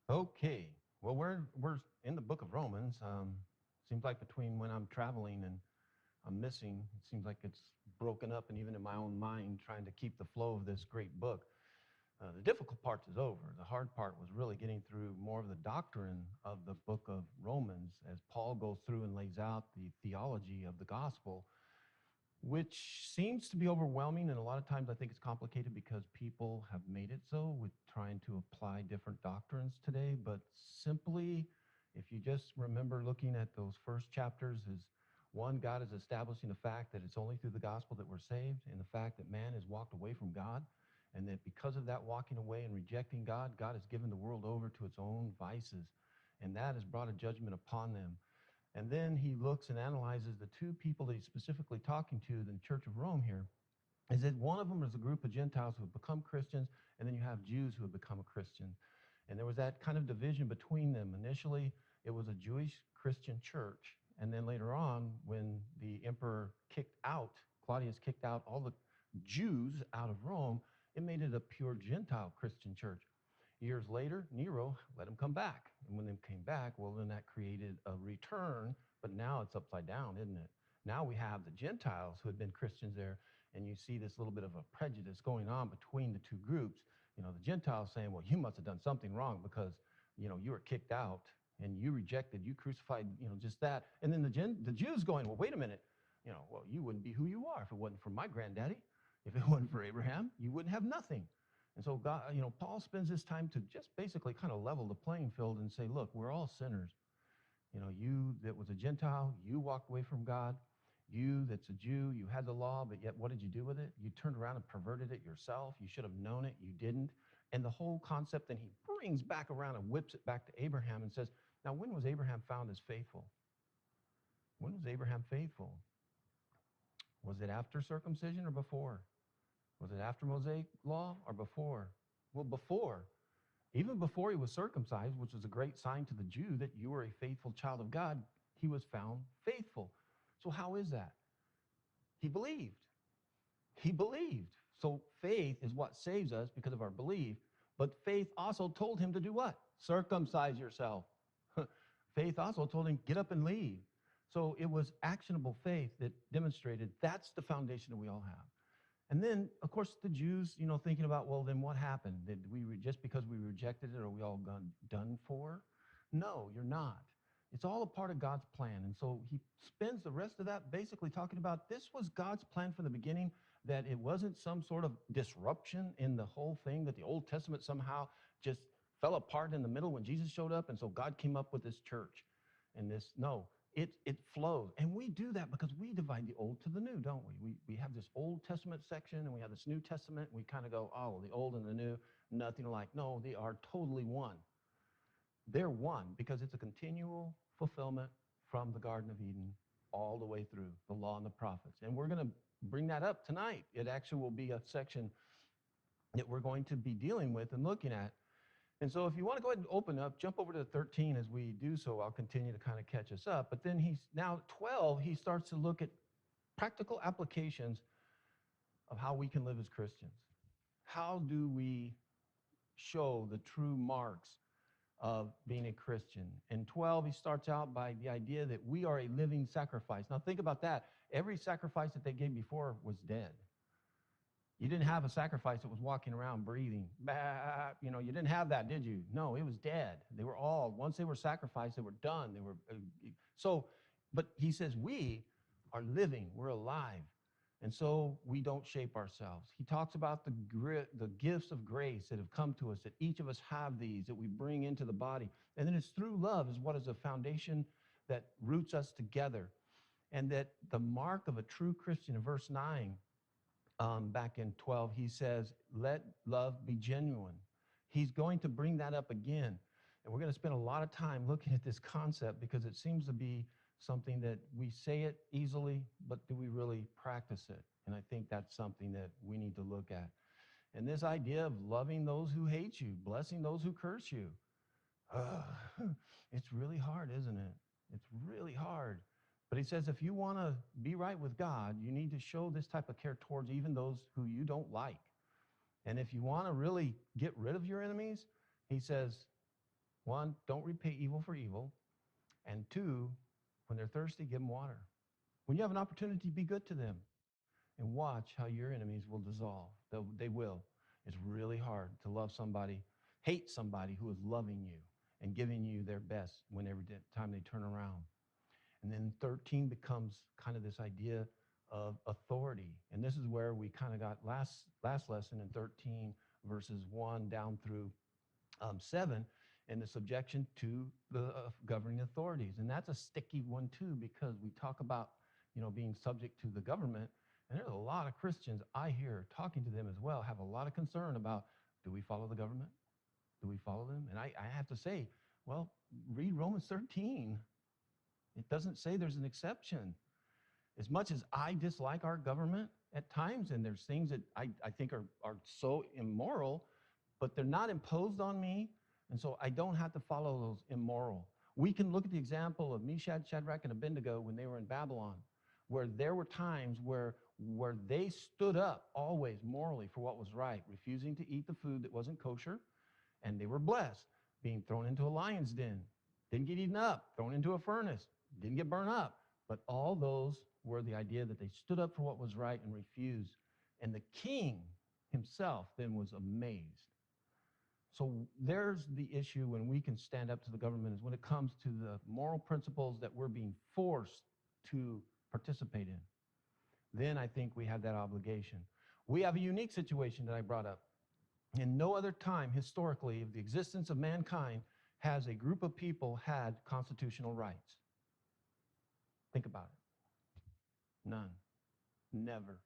Okay. Well, we're in the book of Romans. Seems like between when I'm traveling and I'm missing, it seems like it's broken up, and even in my own mind, trying to keep the flow of this great book. The difficult part is over. The hard part was really getting through more of the doctrine of the book of Romans as Paul goes through and lays out the theology of the gospel, which seems to be overwhelming. And a lot of times I think it's complicated because people have made it so with trying to apply different doctrines today. But simply, if you just remember looking at those first chapters, is one, God is establishing the fact that it's only through the gospel that we're saved, and the fact that man has walked away from God, and that because of that walking away and rejecting God, God has given the world over to its own vices, and that has brought a judgment upon them. And then he looks and analyzes the two people that he's specifically talking to in the Church of Rome here, is that one of them is a group of Gentiles who have become Christians, and then you have Jews who have become a Christian. And there was that kind of division between them. Initially, it was a Jewish Christian church. And then later on, when the emperor Claudius kicked out all the Jews out of Rome, it made it a pure Gentile Christian church. Years later, Nero let them come back. And when they came back, well, then that created a return, but now it's upside down, isn't it? Now we have the Gentiles who had been Christians there, and you see this little bit of a prejudice going on between the two groups. The Gentiles saying, well, you must have done something wrong because, you were kicked out and you rejected, you crucified, just that. And then the Jews going, well, wait a minute, well, you wouldn't be who you are if it wasn't for my granddaddy. If it wasn't for Abraham, you wouldn't have nothing. And so God, Paul spends his time to just basically kind of level the playing field and say, look, we're all sinners. You that was a Gentile, you walked away from God. You that's a Jew, you had the law, but yet what did you do with it? You turned around and perverted it yourself. You should have known it, you didn't. And the whole concept, then he brings back around and whips it back to Abraham and says, now when was Abraham found as faithful? When was Abraham faithful? Was it after circumcision or before? Was it after Mosaic law or before? Well, before. Even before he was circumcised, which was a great sign to the Jew that you were a faithful child of God, he was found faithful. So how is that? He believed. He believed. So faith is what saves us because of our belief. But faith also told him to do what? Circumcise yourself. Faith also told him, get up and leave. So it was actionable faith that demonstrated that's the foundation that we all have. And then, of course, the Jews, thinking about, well, then what happened? Did we just because we rejected it, are we all done for? No, you're not. It's all a part of God's plan. And so he spends the rest of that basically talking about this was God's plan from the beginning, that it wasn't some sort of disruption in the whole thing, that the Old Testament somehow just fell apart in the middle when Jesus showed up. And so God came up with this church and this. No, it flows. And we do that because we divide the old to the new, don't we? We have this Old Testament section and we have this New Testament. And we kind of go, oh, the old and the new, nothing alike. No, they are totally one. They're one because it's a continual fulfillment from the Garden of Eden all the way through the law and the prophets. And we're going to bring that up tonight. It actually will be a section that we're going to be dealing with and looking at. And so if you want to go ahead and open up, jump over to 13 as we do so. I'll continue to kind of catch us up. But then he's now 12, he starts to look at practical applications of how we can live as Christians. How do we show the true marks of being a Christian? In 12, he starts out by the idea that we are a living sacrifice. Now think about that. Every sacrifice that they gave before was dead. You didn't have a sacrifice that was walking around breathing. Bah, you didn't have that, did you? No, it was dead. They were all, once they were sacrificed, they were done. They were but he says we are living, we're alive. And so we don't shape ourselves. He talks about the gifts of grace that have come to us, that each of us have these, that we bring into the body. And then it's through love is what is a foundation that roots us together. And that the mark of a true Christian, in verse 9, back in 12, he says, let love be genuine. He's going to bring that up again. And we're going to spend a lot of time looking at this concept because it seems to be something that we say it easily, but do we really practice it? And I think that's something that we need to look at. And this idea of loving those who hate you, blessing those who curse you, it's really hard, isn't it? It's really hard. But he says if you want to be right with God, you need to show this type of care towards even those who you don't like. And if you want to really get rid of your enemies, he says, One, don't repay evil for evil. And two, when they're thirsty, give them water. When you have an opportunity, be good to them and watch how your enemies will dissolve. They will. It's really hard to love somebody, hate somebody who is loving you and giving you their best when every time they turn around. And then 13 becomes kind of this idea of authority. And this is where we kind of got last lesson in 13 verses 1 down through 7 and the subjection to the governing authorities. And that's a sticky one too, because we talk about, being subject to the government. And there's a lot of Christians I hear talking to them as well, have a lot of concern about, do we follow the government? Do we follow them? And I have to say, well, read Romans 13. It doesn't say there's an exception. As much as I dislike our government at times, and there's things that I think are so immoral, but they're not imposed on me, and so I don't have to follow those immoral. We can look at the example of Meshach, Shadrach, and Abednego when they were in Babylon, where there were times where they stood up always morally for what was right, refusing to eat the food that wasn't kosher, and they were blessed, being thrown into a lion's den, didn't get eaten up, thrown into a furnace, didn't get burned up. But all those were the idea that they stood up for what was right and refused. And the king himself then was amazed. So there's the issue when we can stand up to the government, is when it comes to the moral principles that we're being forced to participate in. Then I think we have that obligation. We have a unique situation that I brought up. In no other time historically of the existence of mankind has a group of people had constitutional rights. Think about it. None. Never.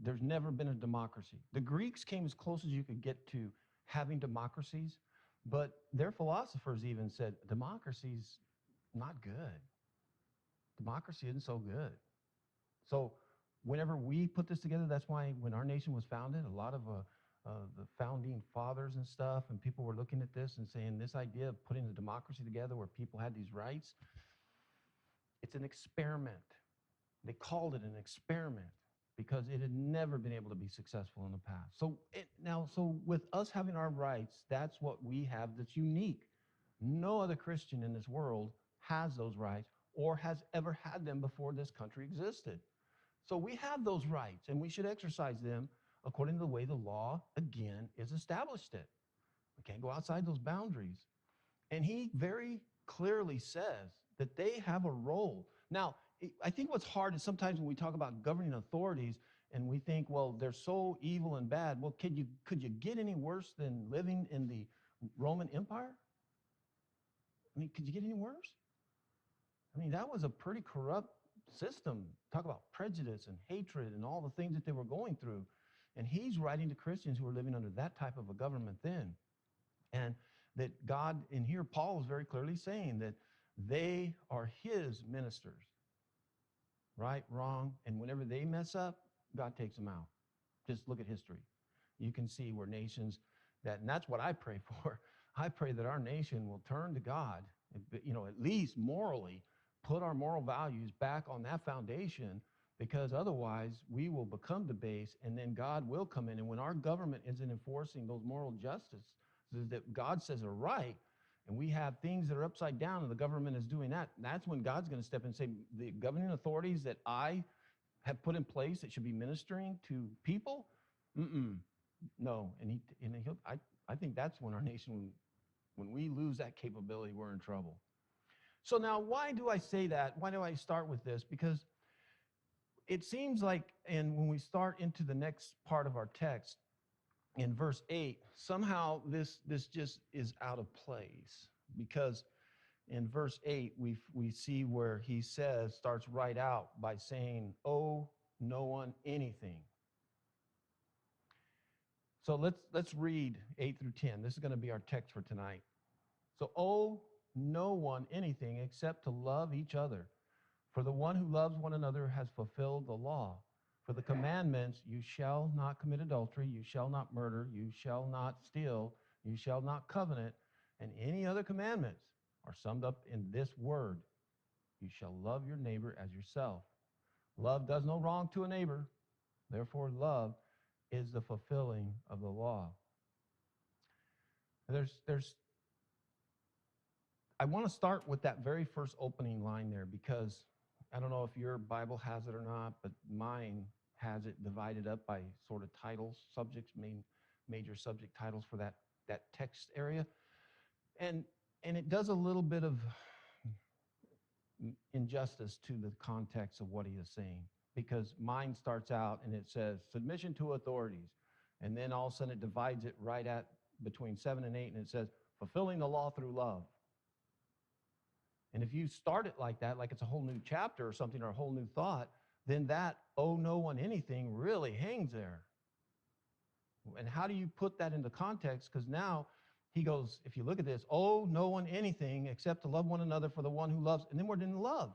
There's never been a democracy. The Greeks came as close as you could get to having democracies, but their philosophers even said, democracy's not good. Democracy isn't so good. So whenever we put this together, that's why when our nation was founded, a lot of the founding fathers and stuff, and people were looking at this and saying, this idea of putting a democracy together where people had these rights, it's an experiment. They called it an experiment because it had never been able to be successful in the past. So with us having our rights, that's what we have that's unique. No other Christian in this world has those rights or has ever had them before this country existed. So we have those rights, and we should exercise them according to the way the law, again, is established it. We can't go outside those boundaries. And he very clearly says that they have a role. Now, I think what's hard is sometimes when we talk about governing authorities and we think, well, they're so evil and bad. Well, could you get any worse than living in the Roman Empire? I mean, could you get any worse? I mean, that was a pretty corrupt system. Talk about prejudice and hatred and all the things that they were going through. And he's writing to Christians who were living under that type of a government then. And that God, in here, Paul is very clearly saying that they are his ministers. Right, wrong, and whenever they mess up, God takes them out. Just look at history. You can see where nations and that's what I pray for. I pray that our nation will turn to God, at least morally, put our moral values back on that foundation, because otherwise we will become debased, and then God will come in. And when our government isn't enforcing those moral justices that God says are right, and we have things that are upside down and the government is doing that, that's when God's going to step in and say, the governing authorities that I have put in place that should be ministering to people, no. And I think that's when our nation, when we lose that capability, we're in trouble. So now, why do I say that? Why do I start with this? Because it seems like, and when we start into the next part of our text, in verse 8, somehow this just is out of place, because in verse 8 we see where he starts right out by saying, owe no one anything. So let's read 8 through 10. This is going to be our text for tonight. So owe no one anything except to love each other. For the one who loves one another has fulfilled the law. For the commandments, you shall not commit adultery, you shall not murder, you shall not steal, you shall not covet, and any other commandments are summed up in this word: you shall love your neighbor as yourself. Love does no wrong to a neighbor. Therefore, love is the fulfilling of the law. There's I want to start with that very first opening line there, because I don't know if your Bible has it or not, but mine has it divided up by sort of titles, subjects, major subject titles for that text area. And it does a little bit of injustice to the context of what he is saying, because mine starts out and it says submission to authorities, and then all of a sudden it divides it right at between 7 and 8, and it says fulfilling the law through love. And if you start it like that, like it's a whole new chapter or something, or a whole new thought, then that owe no one anything really hangs there. And how do you put that into context? Because now he goes, if you look at this, owe no one anything except to love one another, for the one who loves, and then we're in love.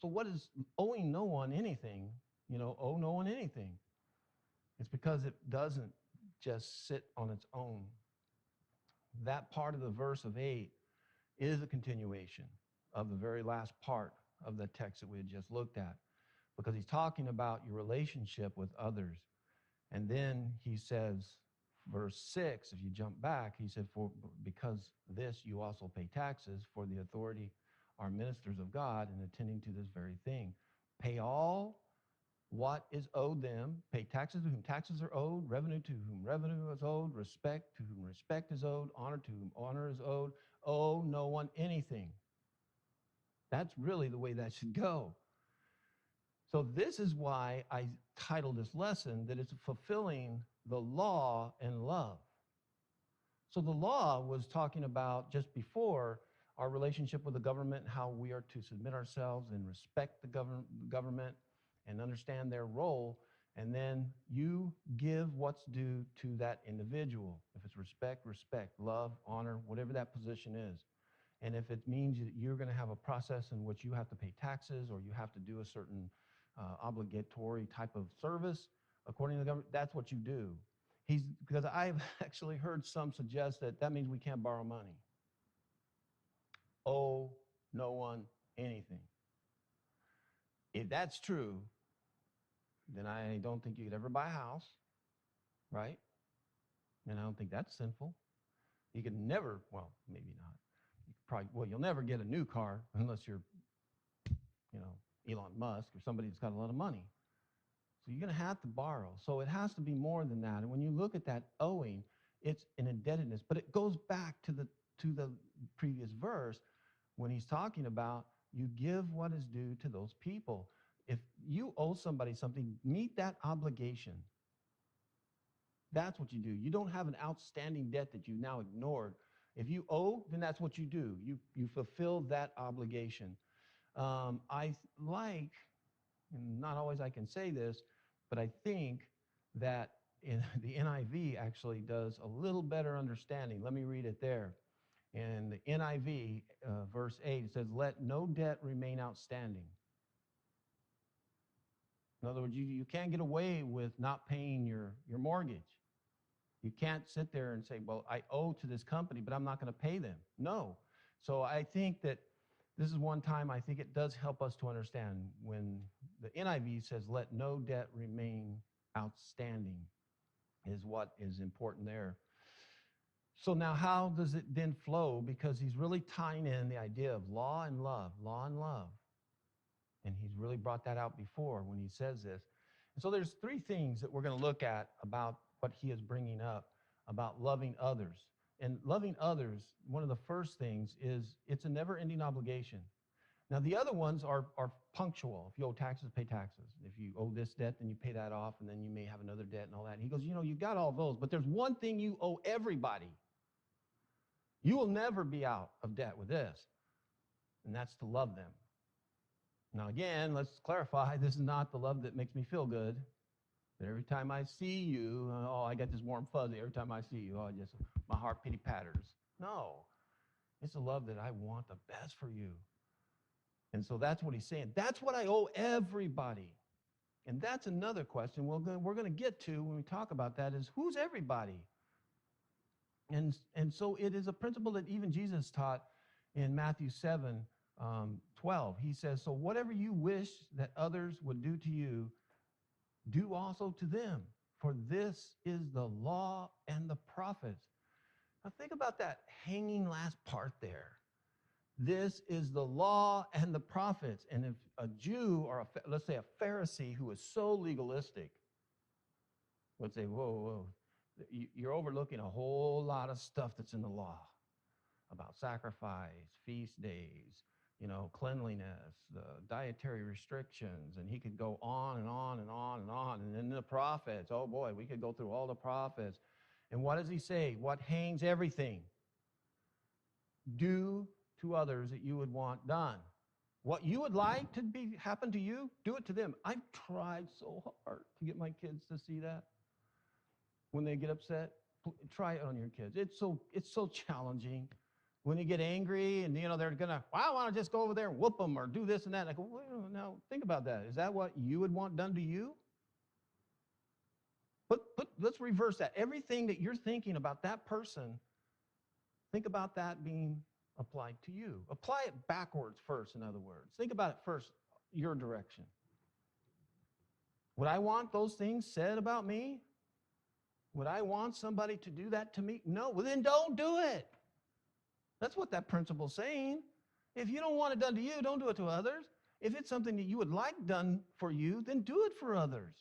So what is owing no one anything? Owe no one anything. It's because it doesn't just sit on its own. That part of the verse of 8 is a continuation of the very last part of the text that we had just looked at, because he's talking about your relationship with others. And then he says, verse 6, if you jump back, he said, for because this you also pay taxes, for the authority are ministers of God in attending to this very thing. Pay all what is owed them, pay taxes to whom taxes are owed, revenue to whom revenue is owed, respect to whom respect is owed, honor to whom honor is owed. Owe no one anything. That's really the way that should go. So this is why I titled this lesson that it's fulfilling the law and love. So the law was talking about just before our relationship with the government, how we are to submit ourselves and respect the government and understand their role. And then you give what's due to that individual. If it's respect, love, honor, whatever that position is. And if it means that you're going to have a process in which you have to pay taxes, or you have to do a certain obligatory type of service according to the government, that's what you do. Because I've actually heard some suggest that means we can't borrow money. Owe no one anything. If that's true, then I don't think you could ever buy a house, right? And I don't think that's sinful. You could never, well, maybe not. You'll never get a new car unless you're, Elon Musk or somebody that's got a lot of money. So you're going to have to borrow. So it has to be more than that. And when you look at that owing, it's an indebtedness. But it goes back to the previous verse when he's talking about you give what is due to those people. If you owe somebody something, meet that obligation. That's what you do. You don't have an outstanding debt that you now ignored. If you owe, then that's what you do. You fulfill that obligation. I like, and not always I can say this, but I think that in the NIV actually does a little better understanding. Let me read it there. In the NIV, verse 8, it says, let no debt remain outstanding. In other words, you can't get away with not paying your mortgage. You can't sit there and say, well, I owe to this company, but I'm not going to pay them. No. So I think that this is one time I think it does help us to understand when the NIV says, let no debt remain outstanding, is what is important there. So now how does it then flow? Because he's really tying in the idea of law and love. And he's really brought that out before when he says this. And so there's three things that we're going to look at about what he is bringing up about loving others. And loving others, one of the first things is it's a never-ending obligation. Now, the other ones are punctual. If you owe taxes, pay taxes. If you owe this debt, then you pay that off, and then you may have another debt and all that. And he goes, you got all those, but there's one thing you owe everybody. You will never be out of debt with this, and that's to love them. Now, again, let's clarify, this is not the love that makes me feel good. That every time I see you, I got this warm fuzzy. Every time I see you, my heart pity patters. No, it's a love that I want the best for you. And so that's what he's saying. That's what I owe everybody. And that's another question we're going to get to when we talk about that is, who's everybody? And so it is a principle that even Jesus taught in Matthew 7:12. He says, so whatever you wish that others would do to you, do also to them, for this is the law and the prophets. Now think about that hanging last part there. This is the law and the prophets. And if a Jew or let's say a Pharisee who is so legalistic would say, whoa, you're overlooking a whole lot of stuff that's in the law about sacrifice, feast days, cleanliness, the dietary restrictions, and he could go on and on and on and on. And then the prophets, oh boy, we could go through all the prophets. And what does he say? What hangs everything? Do to others that you would want done. What you would like to happen to you, do it to them. I've tried so hard to get my kids to see that. When they get upset, try it on your kids. It's so challenging. When they get angry and they're gonna, well, I want to just go over there and whoop them or do this and that. I go, well, now think about that. Is that what you would want done to you? But let's reverse that. Everything that you're thinking about that person, think about that being applied to you. Apply it backwards first, in other words. Think about it first, your direction. Would I want those things said about me? Would I want somebody to do that to me? No. Well, then don't do it. That's what that principle's saying. If you don't want it done to you, don't do it to others. If it's something that you would like done for you, then do it for others.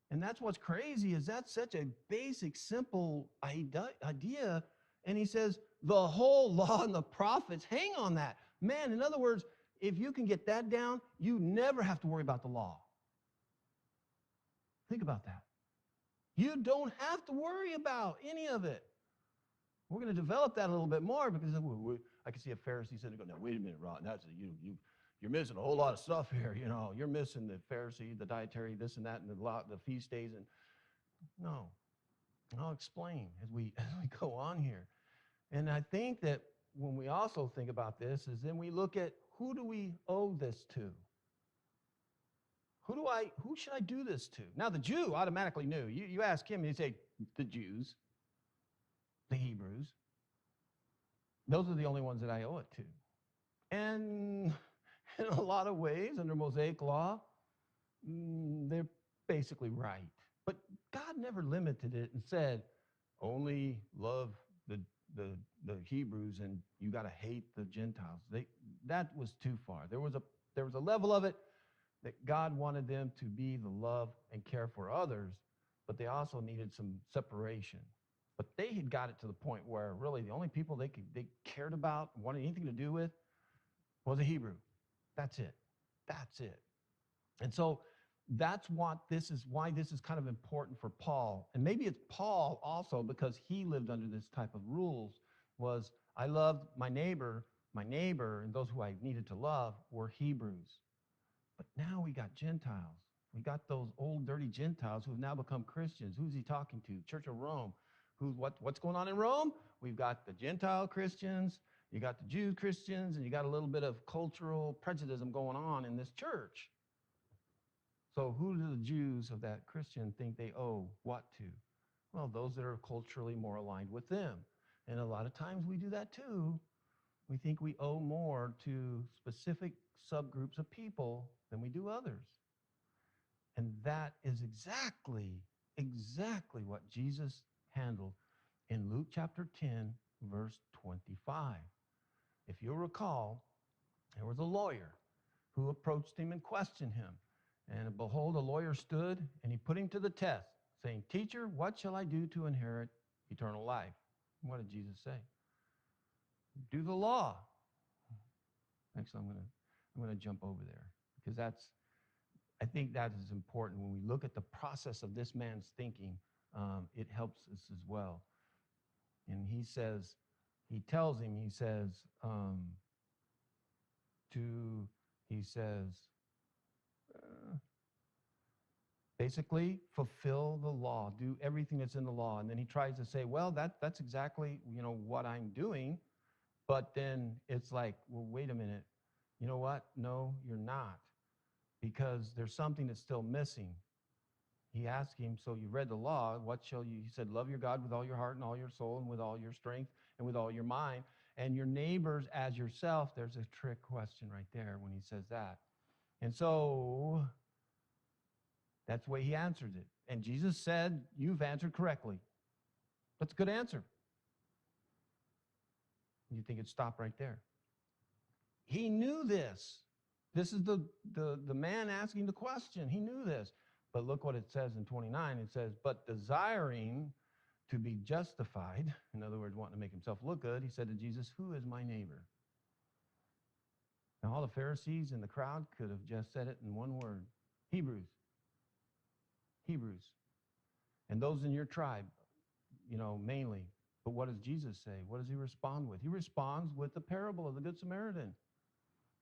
And that's what's crazy, is that's such a basic, simple idea. And he says, the whole law and the prophets hang on that. Man, in other words, if you can get that down, you never have to worry about the law. Think about that. You don't have to worry about any of it. We're going to develop that a little bit more, because I can see a Pharisee sitting there going, now, wait a minute, Rod, you're missing a whole lot of stuff here. You're missing the Pharisee, the dietary, this and that, and the feast days. And no, I'll explain as we go on here. And I think that when we also think about this is then we look at, who do we owe this to? Who should I do this to? Now, the Jew automatically knew. You ask him, he'd say, the Jews, the Hebrews. Those are the only ones that I owe it to. And in a lot of ways, under Mosaic law, they're basically right. But God never limited it and said, only love the Hebrews and you got to hate the Gentiles. That was too far. There was a level of it that God wanted them to be the love and care for others, but they also needed some separation. But they had got it to the point where really the only people they cared about, wanted anything to do with, was a Hebrew. That's it. That's it. And so that's why this is kind of important for Paul. And maybe it's Paul also, because he lived under this type of rules, was I loved my neighbor, and those who I needed to love were Hebrews. But now we got Gentiles. We got those old dirty Gentiles who have now become Christians. Who's he talking to? Church of Rome. What's going on in Rome? We've got the Gentile Christians, you got the Jew Christians, and you got a little bit of cultural prejudice going on in this church. So who do the Jews of that Christian think they owe what to? Well, those that are culturally more aligned with them. And a lot of times we do that too. We think we owe more to specific subgroups of people than we do others. And that is exactly what Jesus handled in Luke chapter 10, verse 25. If you'll recall, there was a lawyer who approached him and questioned him. And behold, a lawyer stood and he put him to the test, saying, "Teacher, what shall I do to inherit eternal life?" What did Jesus say? Do the law. Actually, I'm going to jump over there, because I think that is important. When we look at the process of this man's thinking, it helps us as well. And he says, basically, fulfill the law, do everything that's in the law. And then he tries to say, well, that's exactly, what I'm doing. But then it's like, well, wait a minute. You know what? No, you're not. Because there's something that's still missing. He asked him, so you read the law, he said, love your God with all your heart and all your soul and with all your strength and with all your mind, and your neighbors as yourself. There's a trick question right there when he says that. And so that's the way he answered it. And Jesus said, you've answered correctly. That's a good answer. You think it'd stop right there. He knew this. This is the man asking the question. He knew this. But look what it says in 29. It says, but desiring to be justified, in other words, wanting to make himself look good, he said to Jesus, who is my neighbor? Now, all the Pharisees in the crowd could have just said it in one word. Hebrews. Hebrews. And those in your tribe, mainly. But what does Jesus say? What does he respond with? He responds with the parable of the Good Samaritan.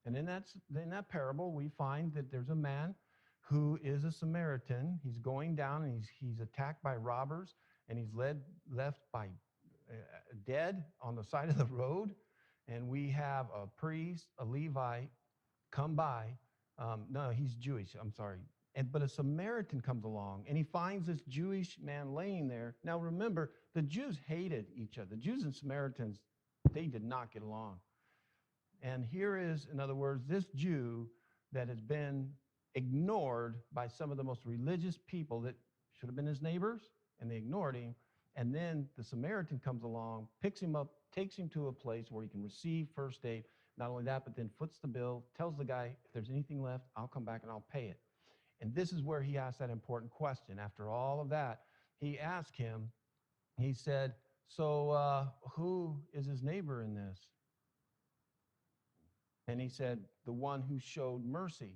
And in that parable, we find that there's a man who is a Samaritan. He's going down and he's attacked by robbers, and he's left by dead on the side of the road. And we have a priest, a Levite, come by. No, he's Jewish. I'm sorry. But a Samaritan comes along, and he finds this Jewish man laying there. Now, remember, the Jews hated each other. The Jews and Samaritans, they did not get along. And here is, in other words, this Jew that has been ignored by some of the most religious people that should have been his neighbors, and they ignored him. And then the Samaritan comes along, picks him up, takes him to a place where he can receive first aid. Not only that, but then foots the bill, tells the guy, if there's anything left, I'll come back and I'll pay it. And this is where he asked that important question. After all of that, he asked him, he said, so who is his neighbor in this? And he said, the one who showed mercy.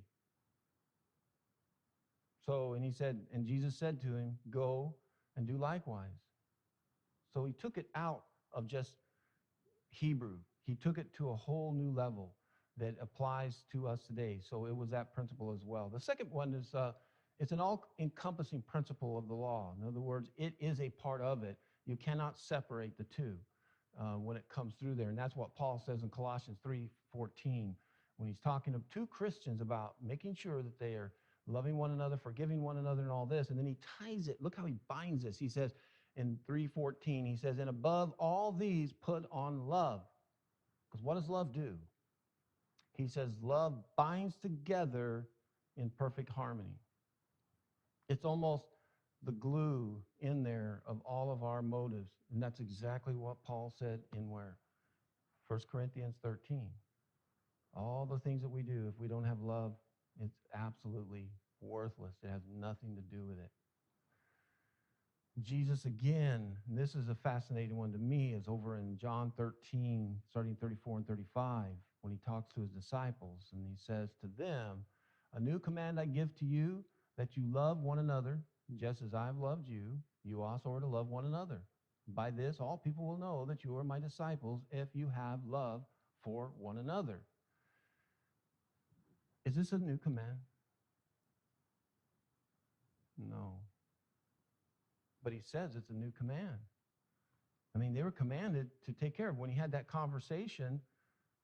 And Jesus said to him, go and do likewise. So he took it out of just Hebrew. He took it to a whole new level that applies to us today. So it was that principle as well. The second one is, it's an all-encompassing principle of the law. In other words, it is a part of it. You cannot separate the two when it comes through there. And that's what Paul says in Colossians 3:14, when he's talking to Christians about making sure that they are loving one another, forgiving one another, and all this. And then he ties it. Look how he binds this. He says in 3:14, he says, and above all these, put on love. Because what does love do? He says, love binds together in perfect harmony. It's almost the glue in there of all of our motives. And that's exactly what Paul said in where? 1 Corinthians 13. All the things that we do, if we don't have love, it's absolutely worthless. It has nothing to do with it. Jesus again, and this is a fascinating one to me, is over in John 13, starting 34 and 35, when he talks to his disciples, and he says to them, a new command I give to you, that you love one another, just as I've loved you, you also are to love one another. By this, all people will know that you are my disciples if you have love for one another. Is this a new command? No. But he says it's a new command. I mean, they were commanded to take care of. When he had that conversation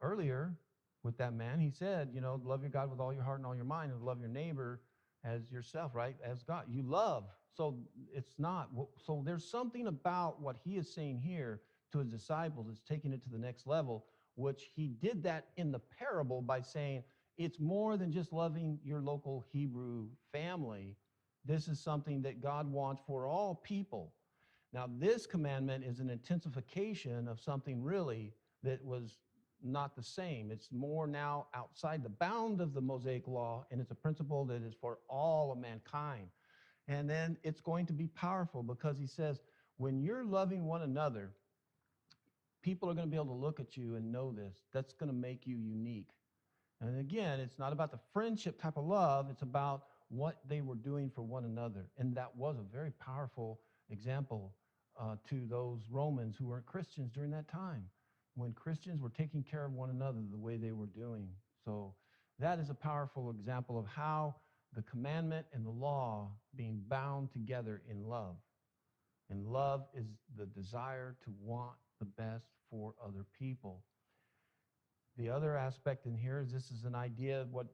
earlier with that man, he said, love your God with all your heart and all your mind, and love your neighbor as yourself, right? As God. You love. So it's not. So there's something about what he is saying here to his disciples that's taking it to the next level, which he did that in the parable by saying it's more than just loving your local Hebrew family. This is something that God wants for all people. Now, this commandment is an intensification of something really that was not the same. It's more now outside the bound of the Mosaic law, and it's a principle that is for all of mankind. And then it's going to be powerful because he says, when you're loving one another, people are going to be able to look at you and know this. That's going to make you unique. And again, it's not about the friendship type of love. It's about what they were doing for one another. And that was a very powerful example to those Romans who weren't Christians during that time, when Christians were taking care of one another the way they were doing. So that is a powerful example of how the commandment and the law being bound together in love. And love is the desire to want the best for other people. The other aspect in here is this is an idea of what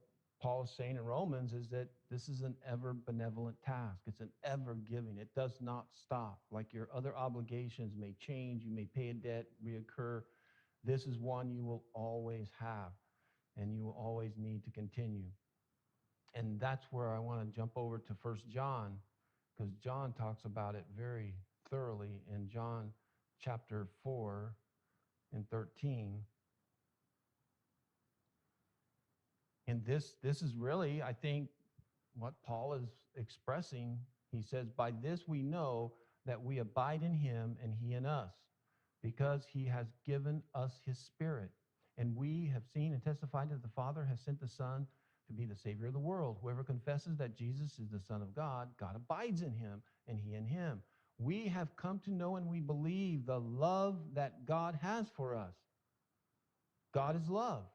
Paul is saying in Romans, is that this is an ever benevolent task. It's an ever giving. It does not stop. Like your other obligations may change. You may pay a debt, reoccur. This is one you will always have, and you will always need to continue. And that's where I want to jump over to 1 John, because John talks about it very thoroughly in John chapter 4, and 13. And this is really, I think, what Paul is expressing. He says, by this we know that we abide in him and he in us, because he has given us his Spirit. And we have seen and testified that the Father has sent the Son to be the Savior of the world. Whoever confesses that Jesus is the Son of God, God abides in him and he in him. We have come to know and we believe the love that God has for us. God is love.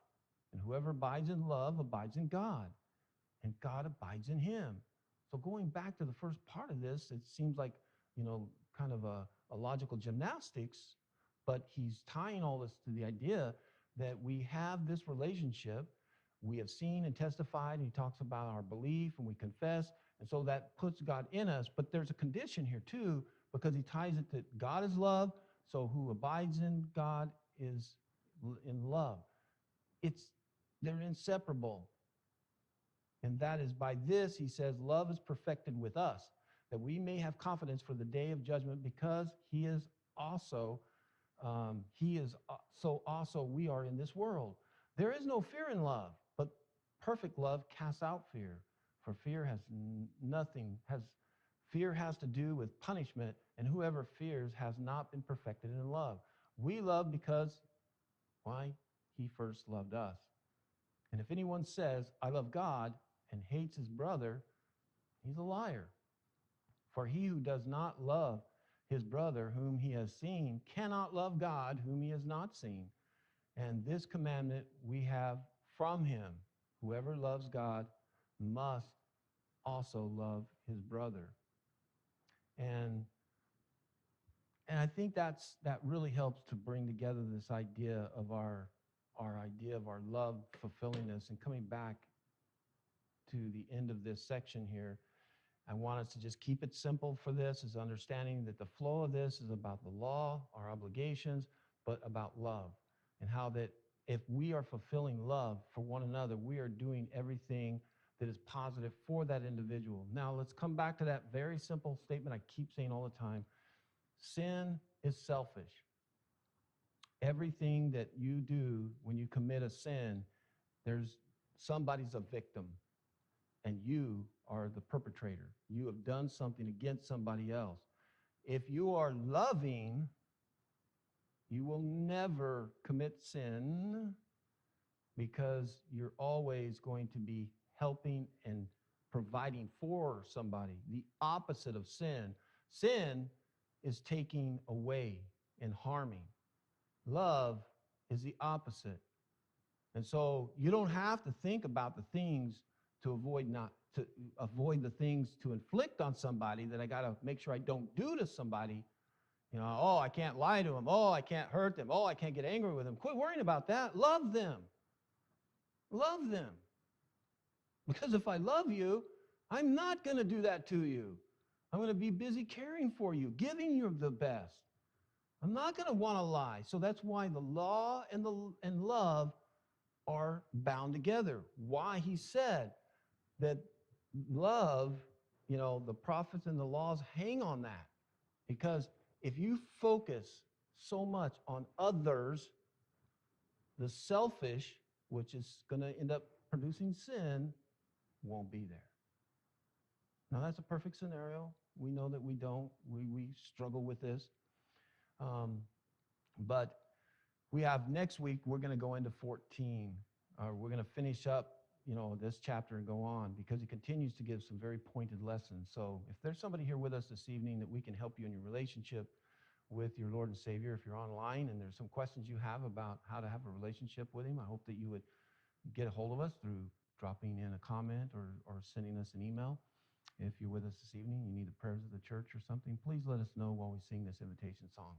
And whoever abides in love abides in God, and God abides in him. So going back to the first part of this, it seems like, kind of a logical gymnastics, but he's tying all this to the idea that we have this relationship. We have seen and testified, and he talks about our belief, and we confess, and so that puts God in us. But there's a condition here too, because he ties it to God is love, so who abides in God is in love. They're inseparable. And that is by this, he says, love is perfected with us, that we may have confidence for the day of judgment, because he is also we are in this world. There is no fear in love, but perfect love casts out fear. For fear has to do with punishment, and whoever fears has not been perfected in love. We love because, why? He first loved us. And if anyone says, I love God, and hates his brother, he's a liar. For he who does not love his brother whom he has seen cannot love God whom he has not seen. And this commandment we have from him: whoever loves God must also love his brother. And I think that really helps to bring together this idea of our idea of our love fulfillingness. And coming back to the end of this section here, I want us to just keep it simple for this, is understanding that the flow of this is about the law, our obligations, but about love. And how that if we are fulfilling love for one another, we are doing everything that is positive for that individual. Now, let's come back to that very simple statement I keep saying all the time. Sin is selfish. Everything that you do when you commit a sin, somebody's a victim, and you are the perpetrator. You have done something against somebody else. If you are loving, you will never commit sin, because you're always going to be helping and providing for somebody. The opposite of sin. Sin is taking away and harming. Love is the opposite. And so you don't have to think about the things to avoid the things to inflict on somebody that I got to make sure I don't do to somebody. I can't lie to them. I can't hurt them. I can't get angry with them. Quit worrying about that. Love them. Love them. Because if I love you, I'm not going to do that to you. I'm going to be busy caring for you, giving you the best. I'm not going to want to lie. So that's why the law and love are bound together. Why he said that love, the prophets and the laws hang on that. Because if you focus so much on others, the selfish, which is going to end up producing sin, won't be there. Now, that's a perfect scenario. We know that we don't. We struggle with this. But we have next week, we're going to go into 14. We're going to finish up, this chapter and go on, because he continues to give some very pointed lessons. So if there's somebody here with us this evening that we can help you in your relationship with your Lord and Savior, if you're online and there's some questions you have about how to have a relationship with him, I hope that you would get a hold of us through dropping in a comment or sending us an email. If you're with us this evening, you need the prayers of the church or something, please let us know while we sing this invitation song.